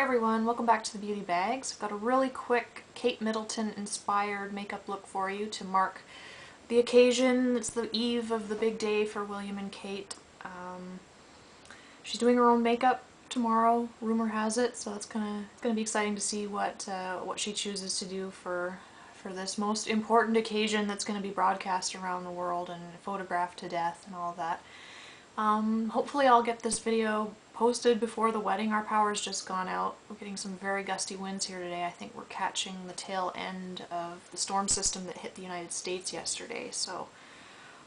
everyone, welcome back to the Beauty Bags. I've got a really quick Kate Middleton inspired makeup look for you to mark the occasion. It's the eve of the big day for William and Kate. She's doing her own makeup tomorrow, rumor has it, so it's gonna be exciting to see what she chooses to do for this most important occasion that's going to be broadcast around the world and photographed to death and all of that. Hopefully I'll get this video posted before the wedding. Our power's just gone out. We're getting some very gusty winds here today. I think we're catching the tail end of the storm system that hit the United States yesterday. So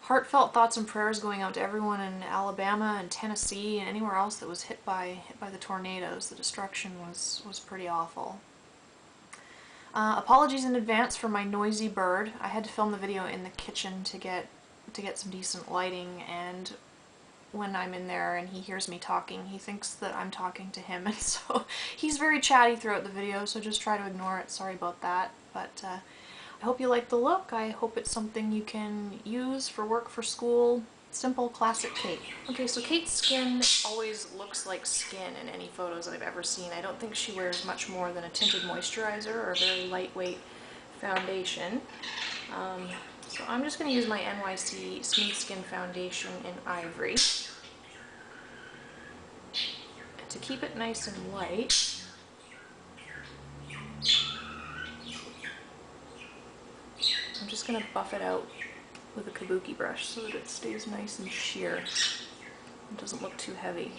heartfelt thoughts and prayers going out to everyone in Alabama and Tennessee and anywhere else that was hit by the tornadoes. The destruction was pretty awful. Apologies in advance for my noisy bird. I had to film the video in the kitchen to get some decent lighting, and when I'm in there and he hears me talking, he thinks that I'm talking to him, and so he's very chatty throughout the video, so just try to ignore it. Sorry about that, but I hope you like the look. I hope it's something you can use for work, for school. Simple, classic Kate. Okay, so Kate's skin always looks like skin in any photos I've ever seen. I don't think she wears much more than a tinted moisturizer or a very lightweight foundation. So I'm just going to use my NYX Smooth Skin Foundation in Ivory. And to keep it nice and light, I'm just going to buff it out with a kabuki brush so that it stays nice and sheer and doesn't look too heavy.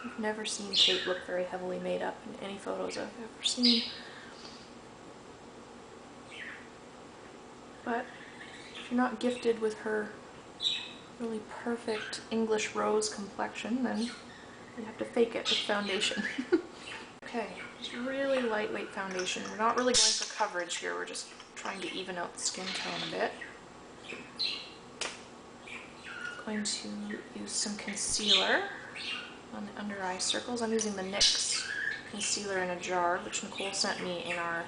I've never seen Kate look very heavily made up in any photos I've ever seen. But if you're not gifted with her really perfect English rose complexion, then you have to fake it with foundation. Okay, just really lightweight foundation. We're not really going for coverage here, we're just trying to even out the skin tone a bit. I'm going to use some concealer on the under eye circles. I'm using the NYX Concealer in a jar, which Nicole sent me in our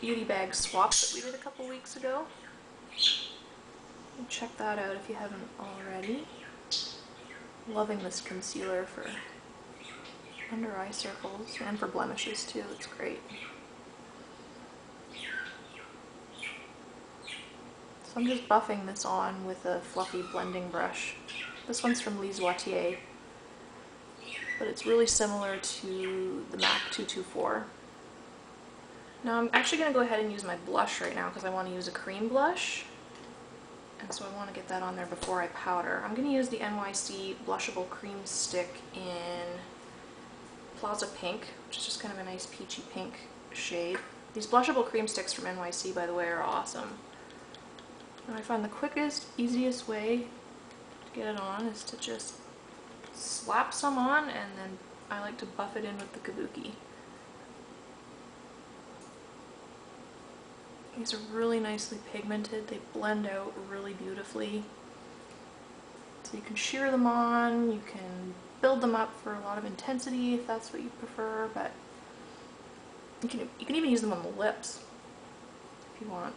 beauty bag swap that we did a couple weeks ago. Check that out if you haven't already. Loving this concealer for under eye circles and for blemishes too. It's great. So I'm just buffing this on with a fluffy blending brush. This one's from Lise Wattier, but it's really similar to the MAC 224. Now I'm actually going to go ahead and use my blush right now because I want to use a cream blush. And so I want to get that on there before I powder. I'm going to use the NYX Blushable Cream Stick in Plaza Pink, which is just kind of a nice peachy pink shade. These blushable cream sticks from NYX, by the way, are awesome. And I find the quickest, easiest way to get it on is to just slap some on, and then I like to buff it in with the kabuki. These are really nicely pigmented. They blend out really beautifully. So you can sheer them on, you can build them up for a lot of intensity if that's what you prefer, but you can even use them on the lips if you want.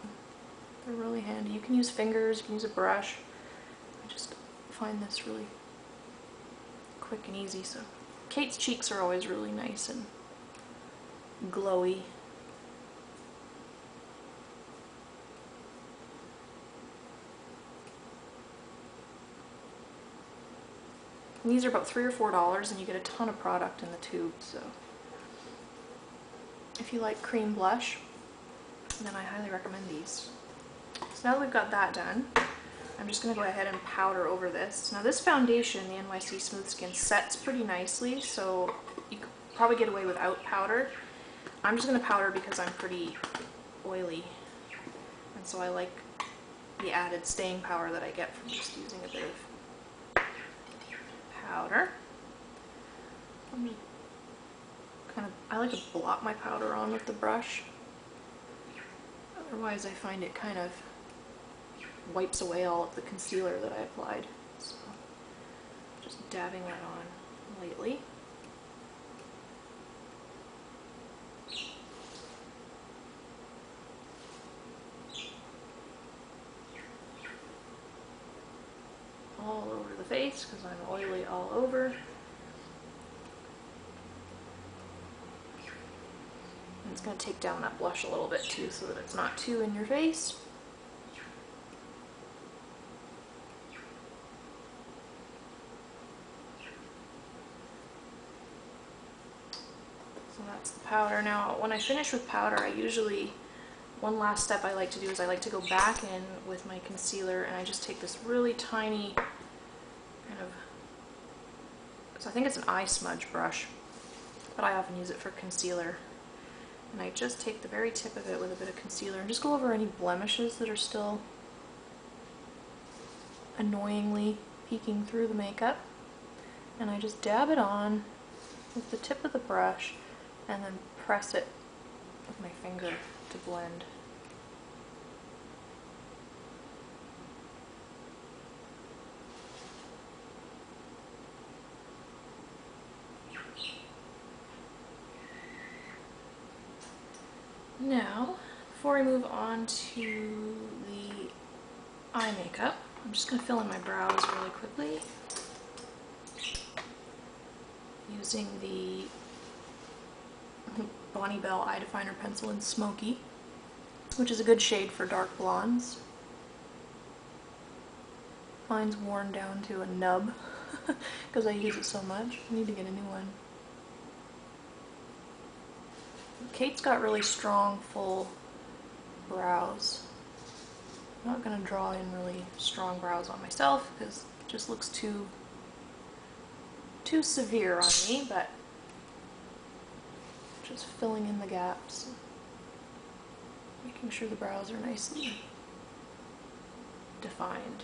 They're really handy. You can use fingers, you can use a brush. I just find this really quick and easy. So Kate's cheeks are always really nice and glowy. And these are about $3 or $4 and you get a ton of product in the tube, so if you like cream blush, then I highly recommend these. So now that we've got that done, I'm just going to go ahead and powder over this. Now this foundation, the NYX Smooth Skin, sets pretty nicely, so you could probably get away without powder. I'm just going to powder because I'm pretty oily, and so I like the added staying power that I get from just using a bit of powder. I like to blot my powder on with the brush. Otherwise I find it kind of wipes away all of the concealer that I applied. So just dabbing that on lightly. all over the face because I'm oily all over. And it's going to take down that blush a little bit too so that it's not too in your face. So that's the powder. Now when I finish with powder, I usually, one last step I like to do is I like to go back in with my concealer and I just take this really tiny kind of, so I think it's an eye smudge brush, but I often use it for concealer. And I just take the very tip of it with a bit of concealer and just go over any blemishes that are still annoyingly peeking through the makeup. And I just dab it on with the tip of the brush and then press it with my finger to blend. Now, before I move on to the eye makeup, I'm just going to fill in my brows really quickly using the Bonne eye definer pencil in Smoky, which is a good shade for dark blondes. Mine's worn down to a nub because I use it so much. I need to get a new one. Kate's got really strong, full brows. I'm not going to draw in really strong brows on myself because it just looks too severe on me, but just filling in the gaps, making sure the brows are nicely defined.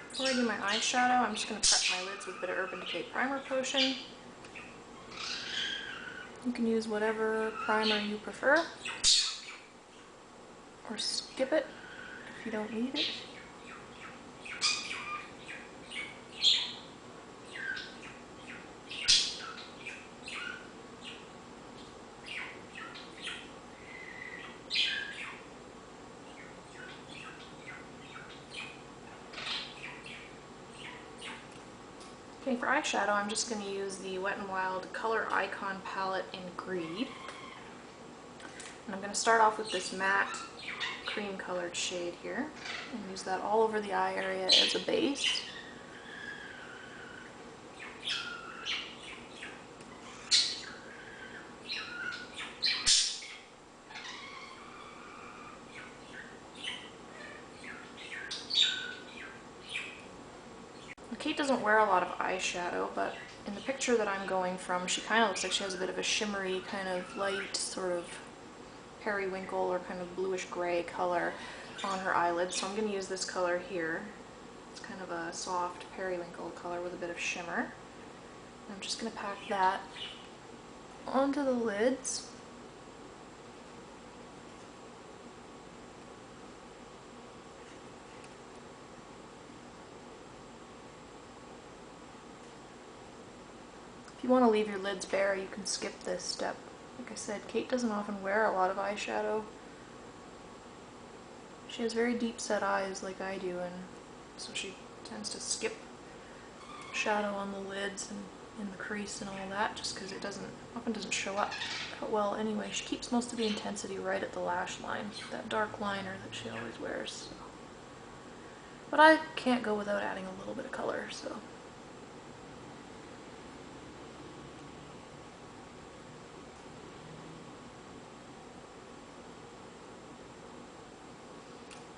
Before I do my eyeshadow, I'm just going to prep my lids with a bit of Urban Decay Primer Potion. You can use whatever primer you prefer, or skip it if you don't need it. Okay, for eyeshadow, I'm just going to use the Wet n Wild Color Icon palette in Greed. And I'm going to start off with this matte cream colored shade here and use that all over the eye area as a base. Kate doesn't wear a lot of eyeshadow, but in the picture that I'm going from, she kind of looks like she has a bit of a shimmery, kind of light, sort of periwinkle or kind of bluish gray color on her eyelids. So I'm going to use this color here. It's kind of a soft periwinkle color with a bit of shimmer. I'm just going to pack that onto the lids. If you want to leave your lids bare, you can skip this step. Like I said, Kate doesn't often wear a lot of eyeshadow. She has very deep set eyes like I do, and so she tends to skip shadow on the lids and in the crease and all that just because it often doesn't show up well anyway. She keeps most of the intensity right at the lash line, that dark liner that she always wears. So. But I can't go without adding a little bit of color, so.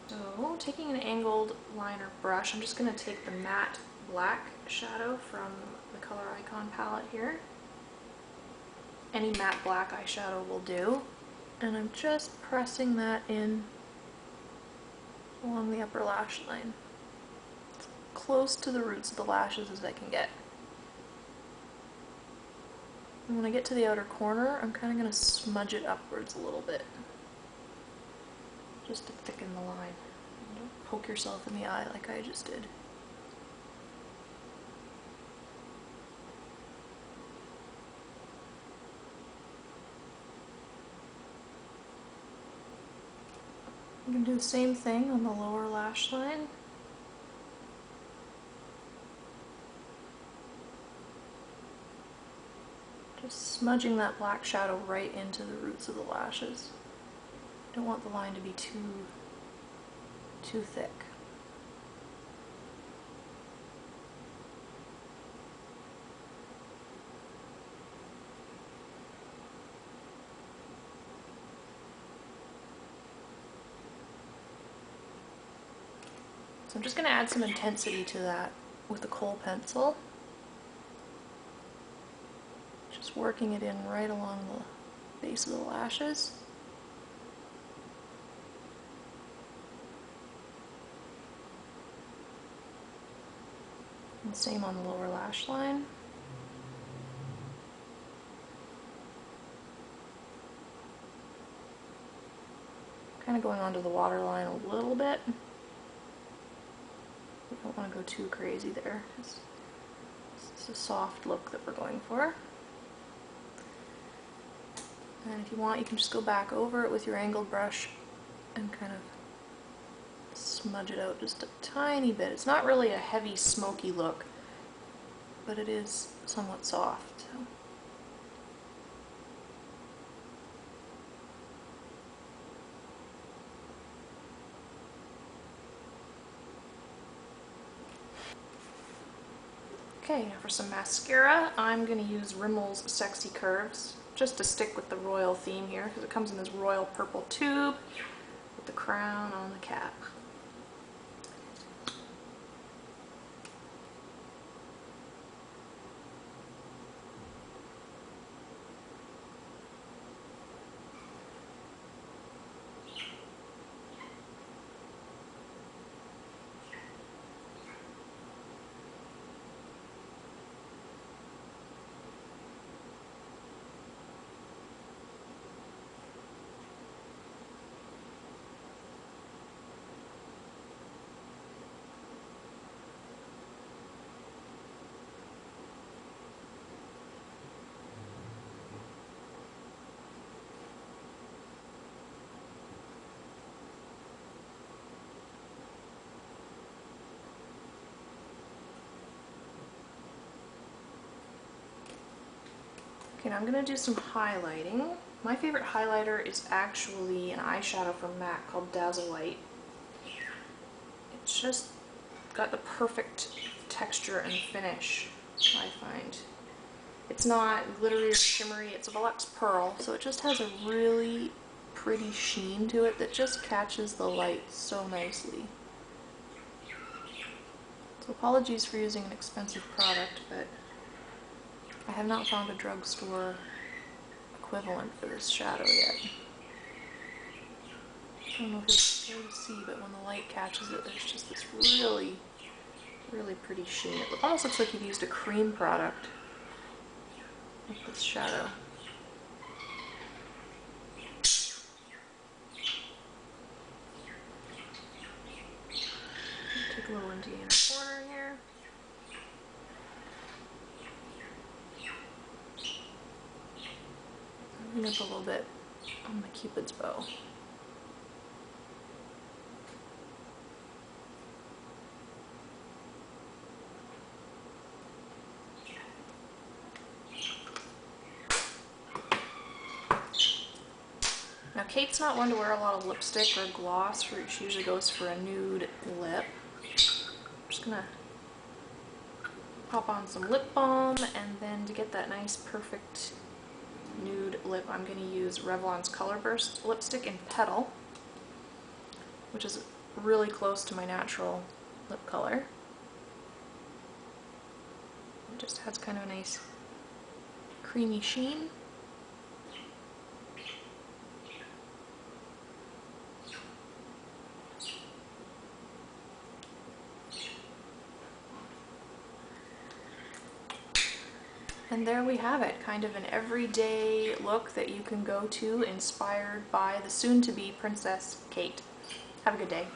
So, taking an angled liner brush, I'm just going to take the matte black shadow from the Color Icon palette here. Any matte black eyeshadow will do. And I'm just pressing that in along the upper lash line. As close to the roots of the lashes as I can get. And when I get to the outer corner, I'm kind of going to smudge it upwards a little bit. Just to thicken the line. Don't poke yourself in the eye like I just did. I'm going to do the same thing on the lower lash line. Just smudging that black shadow right into the roots of the lashes. Don't want the line to be too thick. So I'm just going to add some intensity to that with the kohl pencil. Just working it in right along the base of the lashes. And same on the lower lash line. Kind of going onto the waterline a little bit. We don't want to go too crazy there. It's a soft look that we're going for. And if you want, you can just go back over it with your angled brush and kind of smudge it out just a tiny bit. It's not really a heavy smoky look, but it is somewhat soft. So. Okay, now for some mascara, I'm going to use Rimmel's Sexy Curves, just to stick with the royal theme here, because it comes in this royal purple tube with the crown on the cap. Okay, now I'm going to do some highlighting. My favorite highlighter is actually an eyeshadow from MAC called Dazzlelight. It's just got the perfect texture and finish, I find. It's not glittery or shimmery, it's a Volux Pearl, so it just has a really pretty sheen to it that just catches the light so nicely. So apologies for using an expensive product, but I have not found a drugstore equivalent for this shadow yet. I don't know if you'll be able to see, but when the light catches it, there's just this really, really pretty sheen. It almost looks like you've used a Creme product with this shadow. Take a little into the inner corner here. Bring up a little bit on my Cupid's bow. Now Kate's not one to wear a lot of lipstick or gloss, she usually goes for a nude lip. I'm just gonna pop on some lip balm, and then to get that nice perfect nude lip, I'm going to use Revlon's Color Burst lipstick in Petal, which is really close to my natural lip color. It just has kind of a nice creamy sheen. And there we have it, kind of an everyday look that you can go to, inspired by the soon-to-be Princess Kate. Have a good day.